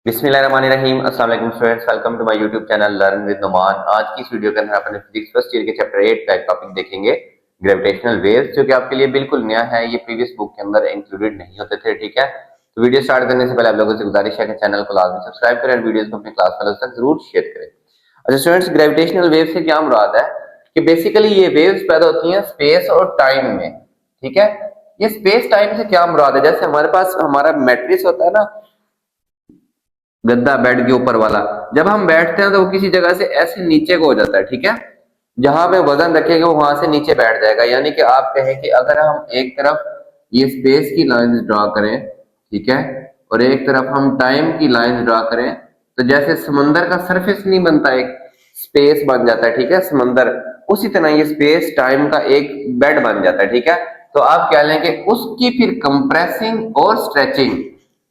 बिस्मिल्लाहिर्रहमानिर्रहीम। अस्सलाम वालेकुम students, welcome to my YouTube channel learn with Numan. आज की इस वीडियो के अंदर अपन फिजिक्स फर्स्ट ईयर के चैप्टर 8 का एक टॉपिक देखेंगे, ग्रेविटेशनल वेव्स, जो कि आपके लिए बिल्कुल नया है। ये प्रीवियस बुक के अंदर इंक्लूडेड नहीं होते थे। ठीक है, तो वीडियो स्टार्ट करने से पहले आप लोगों से गुजारिश है कि चैनल को लाजमी सब्सक्राइब करें और वीडियोस को अपने क्लास फेलोज तक जरूर शेयर करें। अच्छा स्टूडेंट्स, ग्रेविटेशनल वेव से क्या मुराद है कि बेसिकली ये वेव्स पैदा होती हैं स्पेस और टाइम में। ठीक है, ये स्पेस टाइम से क्या मुराद है, जैसे हमारे पास हमारा मैट्रिक्स होता है ना, गद्दा बेड के ऊपर वाला, जब हम बैठते हैं तो वो किसी जगह से ऐसे नीचे को हो जाता है। ठीक है, जहां पे वजन रखेंगे वो वहां से नीचे बैठ जाएगा। यानी कि आप कहें कि अगर हम एक तरफ ये स्पेस की लाइंस ड्रा करें, ठीक है, और एक तरफ हम टाइम की लाइंस ड्रा करें, तो जैसे समंदर का सरफेस नहीं बनता, एक स्पेस बन जाता है। ठीक है, समंदर, उसी तरह ये स्पेस टाइम का एक बेड बन जाता है। ठीक है, तो आप कह लें कि उसकी फिर कंप्रेसिंग और स्ट्रेचिंग।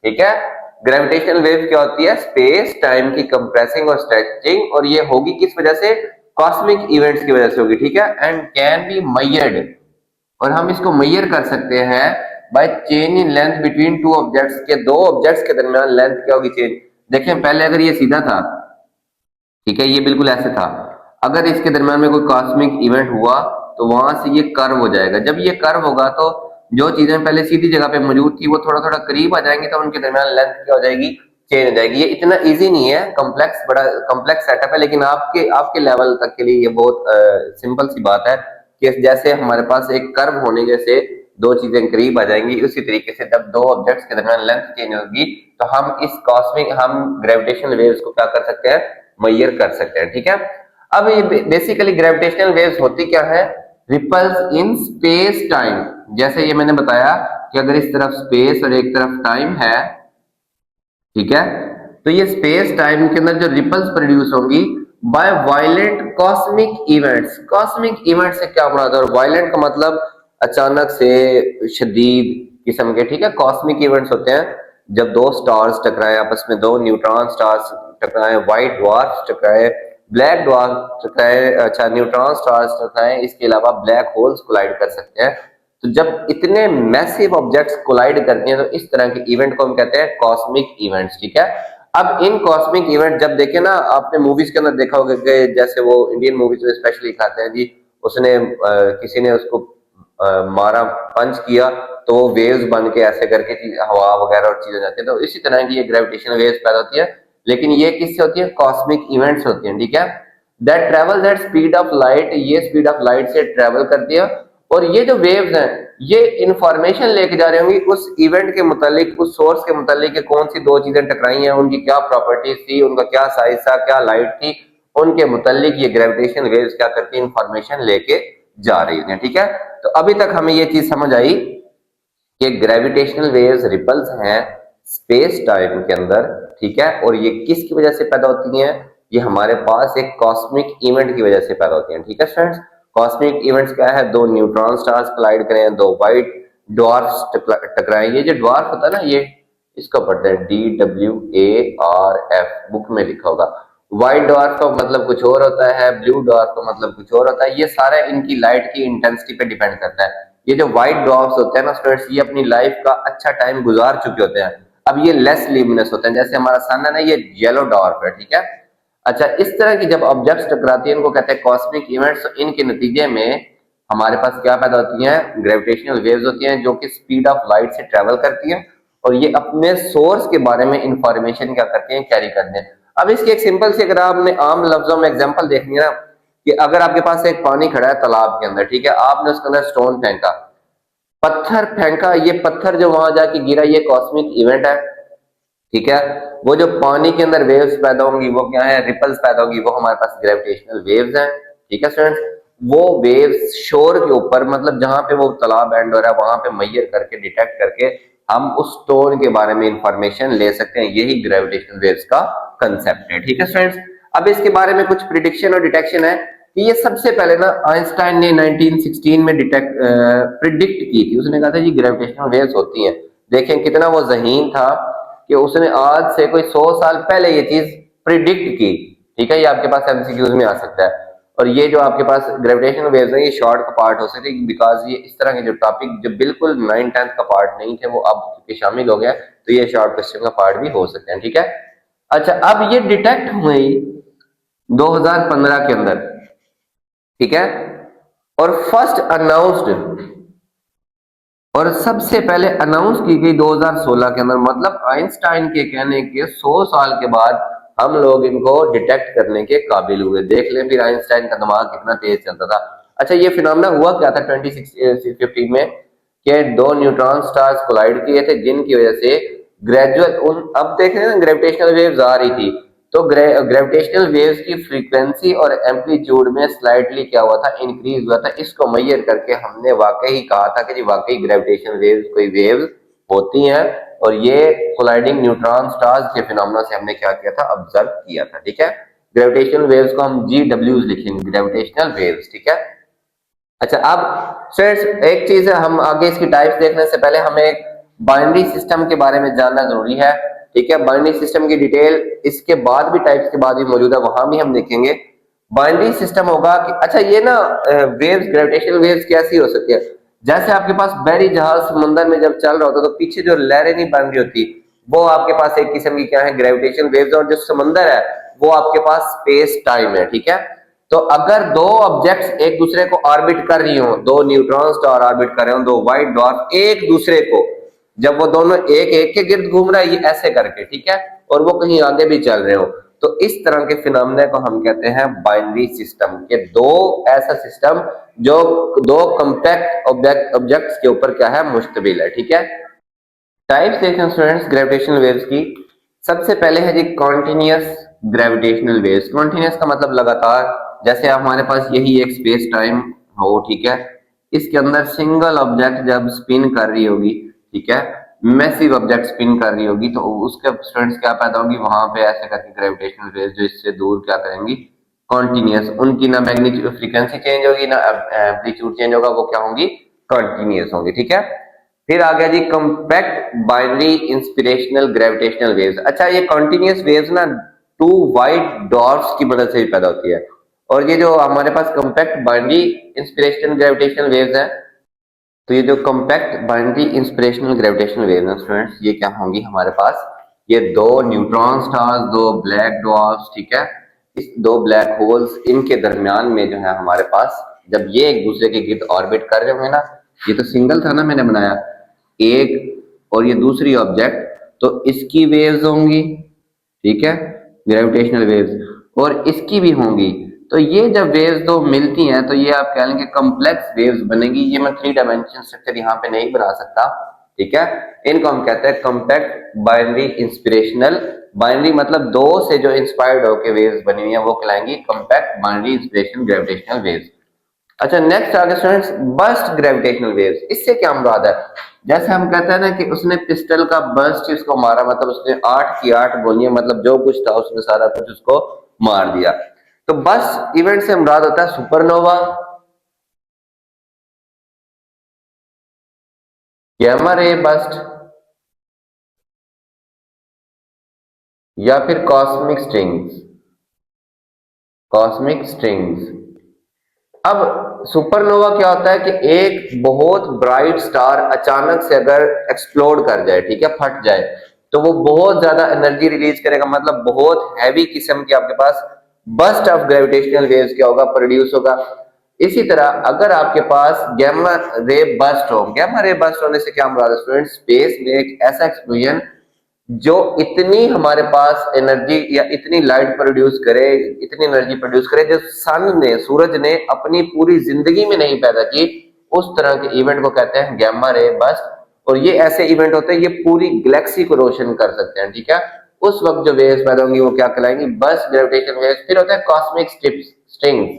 ठीक है, ग्रेविटेशनल वेव क्या होती है, स्पेस टाइम की कंप्रेसिंग और स्ट्रेचिंग, और ये होगी किस वजह से, कॉस्मिक इवेंट्स की वजह से होगी। ठीक है, एंड कैन बी मेजर्ड, और हम इसको मेजर कर सकते हैं by change in length between two objects, के दो ऑब्जेक्ट्स के दरमियान लेंथ क्या होगी, चेंज। देखें, पहले अगर ये सीधा था, ठीक है, ये बिल्कुल ऐसे था, अगर इसके दरमियान में कोई कॉस्मिक इवेंट हुआ तो वहां से ये कर्व हो जाएगा। जब ये कर्व होगा तो जो चीजें पहले सीधी जगह पे मौजूद थी वो थोड़ा थोड़ा करीब आ जाएंगी, तो उनके दरमियान लेंथ क्या हो जाएगी, चेंज हो जाएगी। ये इतना इजी नहीं है, कॉम्प्लेक्स, बड़ा कॉम्प्लेक्स सेटअप है, लेकिन आपके आपके लेवल तक के लिए ये बहुत सिंपल सी बात है कि जैसे हमारे पास एक कर्व होने जैसे दो चीजें करीब आ जाएंगी, उसी तरीके से जब दो ऑब्जेक्ट्स के दरमियान लेंथ चेंज होगी तो हम इस कॉस्मिक, हम ग्रेविटेशनल वेव्स को क्या कर सकते हैं, मेजर कर सकते हैं। ठीक है, अब ये बेसिकली ग्रेविटेशनल वेव्स होती क्या है, रिपल्स इन स्पेस टाइम। जैसे ये मैंने बताया कि अगर इस तरफ स्पेस और एक तरफ टाइम है, ठीक है, तो ये स्पेस टाइम के अंदर जो रिपल्स प्रोड्यूस होंगी by violent cosmic events. Cosmic event से क्या मुराद है, और वायलेंट का मतलब अचानक से, शदीद किस्म के। ठीक है, कॉस्मिक इवेंट्स होते हैं जब दो स्टार्स टकराए आपस में, दो न्यूट्रॉन स्टार्स टकराए, व्हाइट ड्वार्फ टकराए, ब्लैक ड्वार्फ टकराए, अच्छा न्यूट्रॉन स्टार्स टकराए, इसके अलावा ब्लैक होल्स कोलाइड कर सकते हैं। तो जब इतने मैसिव ऑब्जेक्ट्स कोलाइड करती हैं तो इस तरह के इवेंट को हम कहते हैं कॉस्मिक इवेंट्स। ठीक है, अब इन कॉस्मिक इवेंट जब देखे ना, आपने मूवीज के अंदर देखा होगा कि जैसे वो इंडियन मूवीज में स्पेशली दिखाते हैं जी, उसने किसी ने उसको मारा, पंच किया, तो वो वेव्स बन के ऐसे करके हवा वगैरह और चीजें जाती है। तो इसी तरह की ये ग्रेविटेशनल वेव्स पैदा होती है, लेकिन ये किससे होती है, कॉस्मिक इवेंट्स होती हैं। ठीक है, that travel that speed of light, ये स्पीड ऑफ लाइट से ट्रेवल करती है, और ये जो वेव्स हैं ये इंफॉर्मेशन लेके जा रही होंगी उस इवेंट के मुतालिक, उस सोर्स के मुतालिक कि कौन सी दो चीजें टकराई हैं, उनकी क्या प्रॉपर्टीज थी, उनका क्या साइज था, क्या लाइट थी, उनके मुतालिक ये ग्रेविटेशन वेव्स क्या करती है, इंफॉर्मेशन लेके जा रही है। ठीक है, तो अभी तक हमें ये चीज समझ आई कि ग्रेविटेशनल वेव्स रिपल्स हैं स्पेस टाइम के अंदर। ठीक है, और ये किसकी वजह से पैदा होती हैं, ये हमारे पास एक कॉस्मिक इवेंट की वजह से पैदा होती हैं। ठीक है स्टूडेंट्स, कॉस्मिक इवेंट्स क्या है, दो न्यूट्रॉन स्टार्स कोलाइड करें, दो व्हाइट ड्वार्फ्स टकराएं। ये जो ड्वार्फ होता है ना, ये इसको पढ़ते हैं DWARF, बुक में लिखा होगा। व्हाइट ड्वार्फ का मतलब कुछ और होता है, ब्लू ड्वार्फ का मतलब कुछ और होता है। ये सारा इनकी लाइट की इंटेंसिटी पे डिपेंड करता है। ये जो व्हाइट ड्वार्फ्स होते हैं ना स्टूडेंट्स, ये अपनी लाइफ का अच्छा टाइम गुजार चुके होते हैं, अब ये लेस ल्यूमिनस होते हैं। जैसे हमारा सन है ना, ये येलो डॉर्फ है। ठीक है, अच्छा, इस तरह की जब ऑब्जेक्ट्स टकराती हैं इनको कहते हैं कॉस्मिक इवेंट्स। तो इनके नतीजे में हमारे पास क्या पैदा होती हैं, ग्रेविटेशनल वेव्स होती हैं, जो कि स्पीड ऑफ लाइट से ट्रेवल करती हैं, और ये अपने सोर्स के बारे में इंफॉर्मेशन क्या करती हैं, कैरी करते हैं। अब इसकी एक सिंपल सी, अगर आपने आम लफ्जों में एग्जांपल देखनी है ना, कि अगर आपके पास एक पानी खड़ा है तालाब के अंदर, ठीक है, आपने उसके अंदर स्टोन फेंका, पत्थर फेंका, ये पत्थर जो वहां जाके गिरा ये कॉस्मिक इवेंट है। ठीक है, वो जो पानी के अंदर वेव्स पैदा होंगी वो क्या है, रिपल्स पैदा होंगी, वो हमारे पास ग्रेविटेशनल वेव्स हैं। ठीक है स्टूडेंट्स, वो वेव्स शोर के ऊपर, मतलब जहां पे वो तालाब एंड हो रहा है वहां पे मेजर करके, डिटेक्ट करके हम उस स्टोन के बारे में इंफॉर्मेशन ले सकते हैं। यही ग्रेविटेशनल वेव्स का कंसेप्ट है। ठीक है स्टूडेंट्स, अब इसके बारे में कुछ प्रिडिक्शन और डिटेक्शन है कि ये सबसे पहले ना आइंस्टाइन ने 1916 में प्रिडिक्ट की थी। उसने कहा था जी ग्रेविटेशनल वेव्स होती हैं। देखें कितना वो ज़हीन था कि उसने आज से कोई 100 साल पहले ये चीज प्रिडिक्ट की। ठीक है, ये आपके पास एमसीक्यूज में आ सकता है। और ये जो आपके पास ग्रेविटेशनल वेव्स है, ये शॉर्ट का पार्ट हो सकते हैं, बिकॉज ये इस तरह के जो टॉपिक जो बिल्कुल 9th 10th का पार्ट नहीं थे वो अब चूंकि शामिल हो गया, तो ये शॉर्ट क्वेश्चन का पार्ट भी हो सकते हैं। ठीक है, अच्छा, अब ये डिटेक्ट हुई 2015 के अंदर, ठीक है, और फर्स्ट अनाउंस्ड और सबसे पहले अनाउंस की गई 2016 के अंदर। मतलब आइंस्टाइन के कहने के 100 साल के बाद हम लोग इनको डिटेक्ट करने के काबिल हुए। देख लें फिर आइंस्टाइन का दिमाग कितना तेज चलता था। अच्छा, ये फिनोमेना हुआ क्या था 2015 में कि दो न्यूट्रॉन स्टार्स कोलाइड किए थे, जिनकी वजह से ग्रेजुअल उन अब देख रहे हैं ना ग्रेविटेशनल वेव्स आ रही थी, तो ग्रेविटेशनल वेव्स की फ्रीक्वेंसी और एम्पलीट्यूड में स्लाइटली क्या हुआ था, इंक्रीज हुआ था। इसको मेजर करके हमने वाकई ही कहा था कि जी वाकई ग्रेविटेशनल वेव्स कोई वेव्स होती हैं, और ये कोलाइडिंग न्यूट्रॉन स्टार्स के फिनोमेना से हमने क्या किया था, ऑब्जर्व किया था। ठीक है, ग्रेविटेशनल वेव्स को हम GWs लिखेंगे, ग्रेविटेशनल वेव्स। ठीक है। अच्छा, अब स्टूडेंट्स एक चीज है, हम आगे इसकी टाइप्स देखने से पहले हमें एक बाइनरी सिस्टम के बारे में जानना जरूरी है। ठीक है, बाइनरी सिस्टम की डिटेल इसके बाद भी, टाइप्स के बाद भी मौजूद है, वहां भी हम देखेंगे। बाइनरी सिस्टम होगा कि अच्छा ये ना वेव्स, ग्रेविटेशनल वेव्स कैसी हो सकती है, जैसे आपके पास बहरी जहाज समुद्र में जब चल रहा होता तो पीछे जो लहरें नहीं बन रही होती, वो आपके पास एक किस्म की क्या है, ग्रेविटेशनल वेव्स। और जो समंदर है वो आपके पास स्पेस टाइम है। ठीक है, तो अगर दो ऑब्जेक्ट्स एक दूसरे को ऑर्बिट कर रही हो, दो न्यूट्रॉन स्टार ऑर्बिट कर रहे हो, दो व्हाइट डॉर्फ एक दूसरे को, जब वो दोनों एक एक के गिर्द घूम रहा है, ये ऐसे करके, ठीक है, और वो कहीं आगे भी चल रहे हो, तो इस तरह के फिनोमेना को हम कहते हैं बाइनरी सिस्टम के। दो ऐसा सिस्टम जो दो कॉम्पैक्ट ऑब्जेक्ट्स के ऊपर क्या है, मुश्तमिल है। ठीक है, टाइप्स देखते हैं स्टूडेंट्स ग्रेविटेशनल वेव्स की। सबसे पहले है जी कॉन्टिन्यूअस ग्रेविटेशनल वेव्स। कॉन्टिन्यूअस का मतलब लगातार, जैसे हमारे पास यही एक स्पेस टाइम हो, ठीक है, इसके अंदर सिंगल ऑब्जेक्ट जब स्पिन कर रही होगी, ठीक है, मैसिव ऑब्जेक्ट स्पिन कर रही होगी, तो उसके स्टूडेंट्स क्या पैदा होगी, वहां पे ऐसे करके ग्रेविटेशनल वेव्स जो इससे दूर क्या करेंगी, कॉन्टिन्यूअस, उनकी ना मैग्नीट्यूड फ्रीक्वेंसी चेंज होगी ना एम्पलीट्यूड चेंज होगा, वो क्या होंगी, कॉन्टिन्यूअस होंगी। ठीक है, फिर आ गया जी compact binary inspirational gravitational waves. अच्छा, ये कॉन्टिन्यूअस वेव्स ना टू व्हाइट डॉर्फ्स की मदद से भी पैदा होती है, और ये जो हमारे पास compact binary inspirational gravitational waves है, तो ये जो compact binary inspirational gravitational waves हैं स्टूडेंट्स, ये क्या होंगी हमारे पास, ये दो न्यूट्रॉन स्टार्स, दो ब्लैक डॉर्फ्स, ठीक है, इस दो ब्लैक होल्स, इनके दरमियान में जो है हमारे पास, जब ये एक दूसरे के गिर्द ऑर्बिट कर रहे होंगे ना, ये तो सिंगल था ना मैंने बनाया एक, और ये दूसरी ऑब्जेक्ट, तो इसकी वेव्स होंगी, ठीक है, ग्रेविटेशनल वेव्स, और इसकी भी होंगी। तो ये जब वेव्स दो मिलती हैं तो ये आप कह लेंगे कॉम्प्लेक्स वेव्स बनेगी। ये मैं 3 डायमेंशन स्ट्रक्चर यहाँ पे नहीं बना सकता, ठीक है, इनको हम कहते हैं कॉम्पैक्ट बाइनरी इंस्पिरेशनल। बाइनरी मतलब दो से जो इंस्पायर्ड होकर वेव्स बनी हुई है वो कहलाएंगी compact binary inspirational gravitational waves. अच्छा, नेक्स्ट आगे स्टूडेंट्स बर्स्ट ग्रेविटेशनल वेव्स। इससे क्या मुराद है, जैसे हम कहते हैं ना कि उसने पिस्टल का बर्स्ट इसको मारा, मतलब उसने 8 की 8 गोलियां, मतलब जो कुछ था उसने सारा कुछ उसको मार दिया। तो बर्स्ट इवेंट से मुराद होता है सुपरनोवा, गैमा रे बर्स्ट, या फिर कॉस्मिक स्ट्रिंग्स। Cosmic strings. अब सुपरनोवा क्या होता है कि एक बहुत ब्राइट स्टार अचानक से अगर एक्सप्लोड कर जाए, ठीक है, फट जाए, तो वो बहुत ज्यादा एनर्जी रिलीज करेगा, मतलब बहुत हैवी किस्म की आपके पास बस्ट ऑफ ग्रेविटेशनल वेव्स क्या होगा, प्रोड्यूस होगा। इसी तरह अगर आपके पास गैमा रे बस्ट हो, गैमा रे बस्ट होने से क्या मुराद है स्टूडेंट, स्पेस में एक ऐसा एक्सप्लोजन जो इतनी हमारे पास एनर्जी या इतनी लाइट प्रोड्यूस करे, इतनी एनर्जी प्रोड्यूस करे जो सन ने, सूरज ने अपनी पूरी जिंदगी में नहीं पैदा की, उस तरह के इवेंट को कहते हैं गैमा रे बस्ट। और ये ऐसे इवेंट होते हैं ये पूरी गैलेक्सी को रोशन कर सकते हैं, ठीक है, उस वक्त जो वेव्स पैदा होंगी वो क्या कहलाएंगी, बस्ट ग्रेविटेशन वेव्स। फिर होता है कॉस्मिक स्ट्रिंग्स।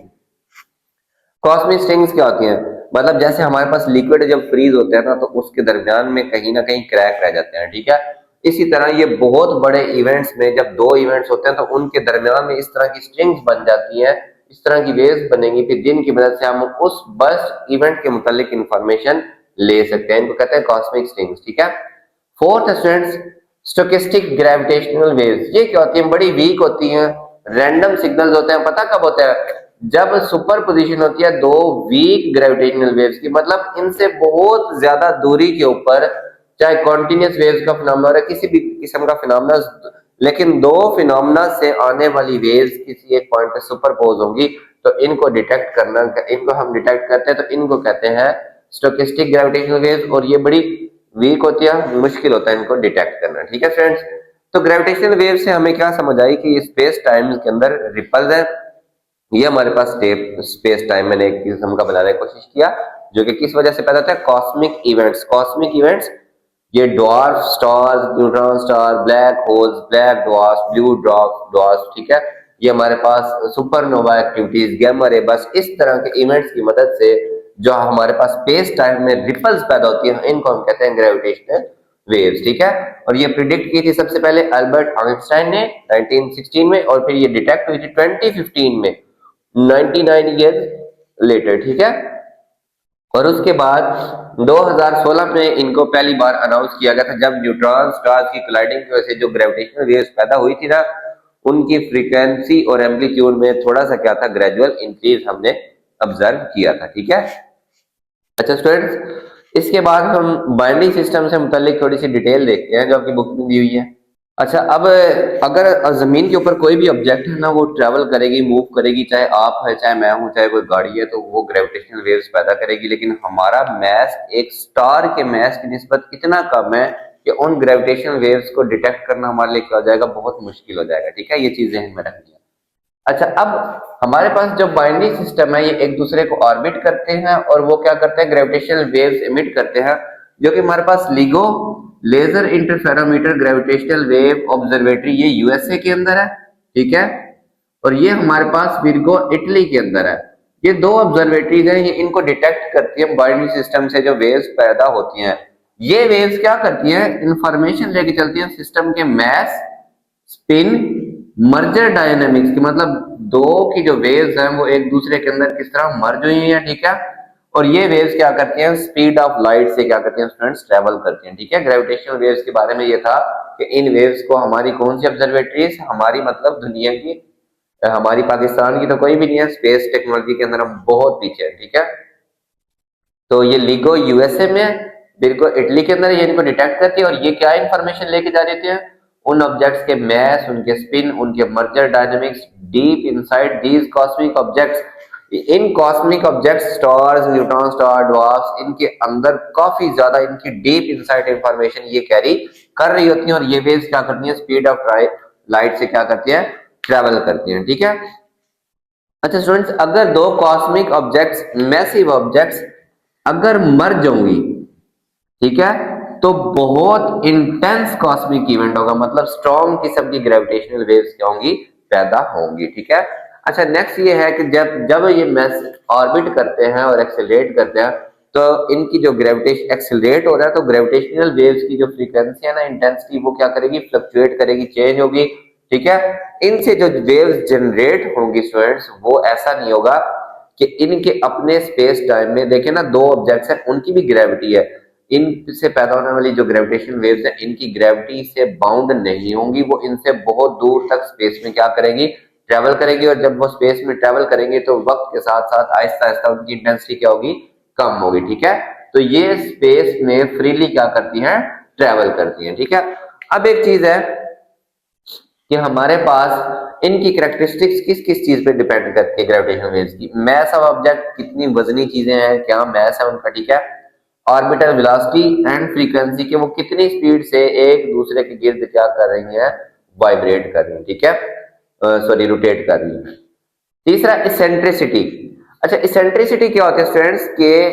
कॉस्मिक स्ट्रिंग्स क्या होती हैं, मतलब जैसे हमारे पास लिक्विड जब फ्रीज होते हैं ना, तो उसके दरमियान में कहीं ना कहीं क्रैक रह जाते हैं, ठीक है, इसी तरह ये बहुत बड़े इवेंट्स में जब दो इवेंट्स होते हैं तो उनके दरमियान में इस तरह की स्ट्रिंग्स बन जाती हैं, इस तरह की वेव्स बनेंगी, फिर जिनकी मदद से हम उस बस्ट इवेंट के मुतालिक इंफॉर्मेशन ले सकते हैं, इनको कहते हैं कॉस्मिक स्ट्रिंग्स। ठीक है, fourth students stochastic gravitational waves. ये क्या होती हैं, बड़ी वीक होती हैं, रैंडम सिग्नल्स होते हैं। पता कब होता है, जब सुपर पोजिशन होती है दो वीक ग्रेविटेशनल वेव्स की, मतलब इनसे बहुत ज्यादा दूरी के ऊपर, चाहे कॉन्टिन्यूस वेव्स का फिनोमेना हो, किसी भी किस्म का फिनोमेना लेकिन दो फिनोमेना से आने वाली वेव्स किसी एक पॉइंट पे सुपरपोज होंगी, तो इनको डिटेक्ट करना, इनको हम डिटेक्ट करते हैं तो इनको कहते हैं स्टोकेस्टिक ग्रेविटेशनल वेव्स, और ये बड़ी वीक होती है, मुश्किल होता है इनको डिटेक्ट करना। ठीक है फ्रेंड्स, तो ग्रेविटेशनल वेव से हमें क्या समझ आई कि स्पेस टाइम के अंदर रिपल्स है। ये हमारे पास स्पेस टाइम मैंने एक किस्म का बनाने की कोशिश किया, जो कि किस वजह से पैदा होता है, कॉस्मिक इवेंट्स। कॉस्मिक इवेंट्स ये dwarf stars, neutron star, black holes, black dwarfs, blue dwarfs, ठीक है, ये हमारे पास supernova activities, gamma ray burst, इस तरह के इवेंट्स की मदद से जो हमारे पास स्पेस टाइम में रिपल्स पैदा होती है, इनको हम कहते हैं ग्रेविटेशनल वेव्स। ठीक है, और ये प्रिडिक्ट की थी सबसे पहले अल्बर्ट आइंस्टाइन ने 1916 में, और फिर ये डिटेक्ट हुई थी 2015 में, 99 ईयर्स लेटर। ठीक है, और उसके बाद 2016 में इनको पहली बार अनाउंस किया गया था, जब न्यूट्रॉन स्टार्स की कोलाइडिंग की वजह से जो ग्रेविटेशनल वेव्स पैदा हुई थी ना, उनकी फ्रीक्वेंसी और एम्पलीट्यूड में थोड़ा सा क्या था, ग्रेजुअल इंक्रीज हमने ऑब्जर्व किया था। ठीक है, अच्छा स्टूडेंट्स, इसके बाद हम बाइनरी सिस्टम से मुतालिक थोड़ी सी डिटेल देखते हैं जो आपकी बुक में दी हुई है। अच्छा, अब अगर जमीन के ऊपर कोई भी ऑब्जेक्ट है ना, वो ट्रेवल करेगी, मूव करेगी, चाहे आप है, चाहे मैं हूं, चाहे कोई गाड़ी है, तो वो ग्रेविटेशनल वेव्स पैदा करेगी। लेकिन हमारा मैस एक स्टार के मैस की निस्बत इतना कम है कि उन ग्रेविटेशनल वेव्स को डिटेक्ट करना हमारे लिए क्या हो जाएगा, बहुत मुश्किल हो जाएगा। ठीक है, ये चीज ध्यान में रखनी है। अच्छा, अब हमारे पास जो बाइनरी सिस्टम है, ये एक दूसरे को ऑर्बिट करते हैं, और वो क्या करते हैं, ग्रेविटेशनल वेव्स इमिट करते हैं, जो कि हमारे पास LIGO laser interferometer gravitational wave observatory, ये यूएसए के अंदर है। ठीक है, और ये हमारे पास विर्गो इटली के अंदर है। ये दो ऑब्जर्वेटरीज हैं, ये इनको डिटेक्ट करती है बाइनरी सिस्टम से जो वेव्स पैदा होती हैं। ये वेव्स क्या करती हैं, इंफॉर्मेशन लेके चलती हैं सिस्टम के मैस, स्पिन, मर्जर डायनेमिक्स की, मतलब दो की जो वेव्स हैं वो एक दूसरे के अंदर किस तरह मर्ज हुई है। ठीक है, और ये वेव्स क्या करती हैं, स्पीड ऑफ लाइट से क्या करती हैं स्टूडेंट्स, ट्रेवल करती हैं। ठीक है, ग्रेविटेशनल वेव्स के बारे में ये था कि इन वेव्स को हमारी कौन सी ऑब्जर्वेटरीज, हमारी मतलब दुनिया की, हमारी पाकिस्तान की तो कोई भी नहीं है, स्पेस टेक्नोलॉजी के अंदर हम बहुत पीछे हैं। ठीक है, तो ये लिगो यूएसए में, बिल्कुल इटली के अंदर, ये इनको डिटेक्ट करती है, और ये क्या इंफॉर्मेशन लेके जा रही है, उन ऑब्जेक्ट्स के मैस, उनके स्पिन, उनके merger dynamics, deep inside these cosmic objects. In cosmic objects, stars, neutron star, dwarfs, इनके अंदर काफी ज्यादा इनकी डीप इनसाइड इंफॉर्मेशन ये कैरी कर रही होती है, और ये वेव्स क्या करती हैं, स्पीड ऑफ लाइट से क्या करती है, ट्रेवल करती हैं। ठीक है, अच्छा स्टूडेंट्स, अगर दो कॉस्मिक ऑब्जेक्ट्स, मैसिव ऑब्जेक्ट्स अगर मर्ज होंगी, ठीक है, तो बहुत इंटेंस कॉस्मिक इवेंट होगा, मतलब स्ट्रॉन्ग किस्म की ग्रेविटेशनल वेव्स क्या होंगी, पैदा होंगी। ठीक है, अच्छा नेक्स्ट ये है कि जब जब ये मैस ऑर्बिट करते हैं और एक्सेलरेट करते हैं, तो इनकी जो ग्रेविटेशन एक्सेलरेट हो रहा है, तो ग्रेविटेशनल वेव्स की जो फ्रीक्वेंसी है ना, इंटेंसिटी, वो क्या करेगी, फ्लक्चुएट करेगी, चेंज होगी। ठीक है, इनसे जो वेव्स जनरेट होंगी स्टूडेंट्स, वो ऐसा नहीं होगा कि इनके अपने स्पेस टाइम में, देखें ना, दो ऑब्जेक्ट्स हैं, उनकी भी ग्रेविटी है, इनसे पैदा होने वाली जो ग्रेविटेशन वेव्स है, इनकी ग्रेविटी से बाउंड नहीं होंगी, वो इनसे बहुत दूर तक स्पेस में क्या करेंगी, ट्रेवल करेंगी, और जब वो स्पेस में ट्रेवल करेंगे तो वक्त के साथ साथ आहिस्ता आहिस्ता उनकी इंटेंसिटी क्या होगी, कम होगी। ठीक है, तो ये स्पेस में फ्रीली क्या करती हैं, ट्रेवल करती हैं। ठीक है, अब एक चीज है कि हमारे पास इनकी कैरेक्टरिस्टिक्स किस किस चीज पे डिपेंड करती है, ग्रेविटेशनल वेव्स की, मैस ऑफ ऑब्जेक्ट, कितनी वजनी चीजें हैं, क्या मैस है उनका। ठीक है, ऑर्बिटल वेलोसिटी एंड फ्रीक्वेंसी, के वो कितनी स्पीड से एक दूसरे के गिर्द क्या कर रही हैं, वाइब्रेट कर रही हैं। ठीक है, सॉरी, रोटेट कर रही हैं। तीसरा, इसेंट्रिसिटी। अच्छा, इसेंट्रिसिटी क्या होती है स्टूडेंट्स, के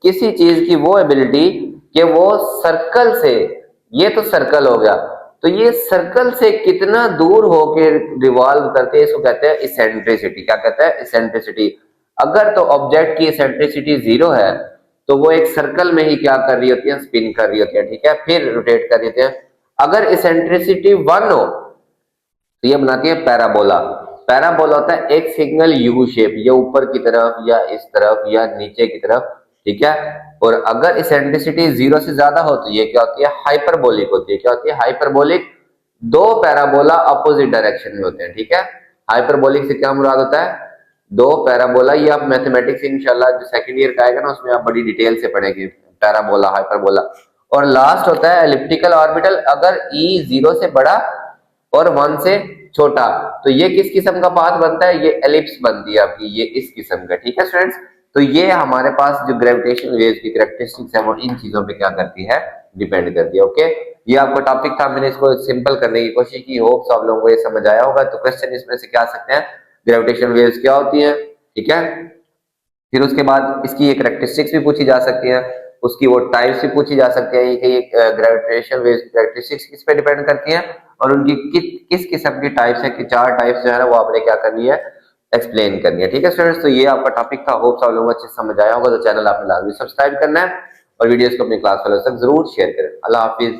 किसी चीज की वो एबिलिटी कि वो सर्कल से, ये तो सर्कल हो गया, तो ये सर्कल से कितना दूर होके रिवॉल्व करते हैं, इसको कहते हैं इसेंट्रिसिटी। क्या कहते हैं, इसेंट्रिसिटी। अगर तो ऑब्जेक्ट की इसेंट्रिसिटी 0 है, तो वो एक सर्कल में ही क्या कर रही होती है, स्पिन कर रही होती है। ठीक है, फिर रोटेट कर रही होती है। अगर इसेंट्रिसिटी 1 हो, तो ये बनाती है पैराबोला। पैराबोला होता है एक सिंगल यू शेप, ये ऊपर की तरफ या इस तरफ या नीचे की तरफ। ठीक है, और अगर इसेंट्रिसिटी 0 से ज्यादा हो, तो ये क्या होती है, हाइपरबोलिक होती है। क्या होती है, हाइपरबोलिक। दो पैराबोला अपोजिट डायरेक्शन में होते हैं। ठीक है, हाइपरबोलिक से क्या मुराद होता है, दो पैराबोला। ये आप मैथमेटिक्स इंशाल्लाह जो सेकंड ईयर का आएगा ना, उसमें आप बड़ी डिटेल से पढ़ेंगे, पैराबोला, हाइपरबोला। और लास्ट होता है एलिप्टिकल ऑर्बिटल। अगर ई 0 से बड़ा और 1 से छोटा, तो ये किस किस्म का पाथ बनता है, ये एलिप्स बनती है आपकी, ये इस किस्म का। ठीक है स्टूडेंट्स, तो ये हमारे पास जो ग्रेविटेशनल वेव्स की कैरेक्टरिस्टिक्स है वो इन चीजों पे क्या करती है, डिपेंड करती है। ओके, ये आपका टॉपिक था, मैंने इसको सिंपल करने की कोशिश की, होप्स आप लोगों को ये समझ आया होगा। तो क्वेश्चन इसमें से क्या आ सकते हैं, ग्रेविटेशनल वेव्स क्या होती है, ठीक है, फिर उसके बाद इसकी एक कैरेक्टरिस्टिक्स भी पूछी जा सकती है, उसकी वो टाइप्स भी पूछी जा सकती है कि ये ग्रेविटेशनल वेव्स की कैरेक्टरिस्टिक्स किस पे डिपेंड करती हैं, और उनकी किस किस्म की टाइप्स है, कि 4 टाइप्स जो है ना वो आपने क्या करनी है, एक्सप्लेन करनी है। ठीक है स्टूडेंट्स, तो ये आपका टॉपिक था, होप्स आप लोगों को अच्छे से समझ आया होगा। तो चैनल आपने लाजमी सब्सक्राइब करना है और वीडियोस को अपनी क्लास वालों तक जरूर शेयर करें। अल्लाह हाफिज।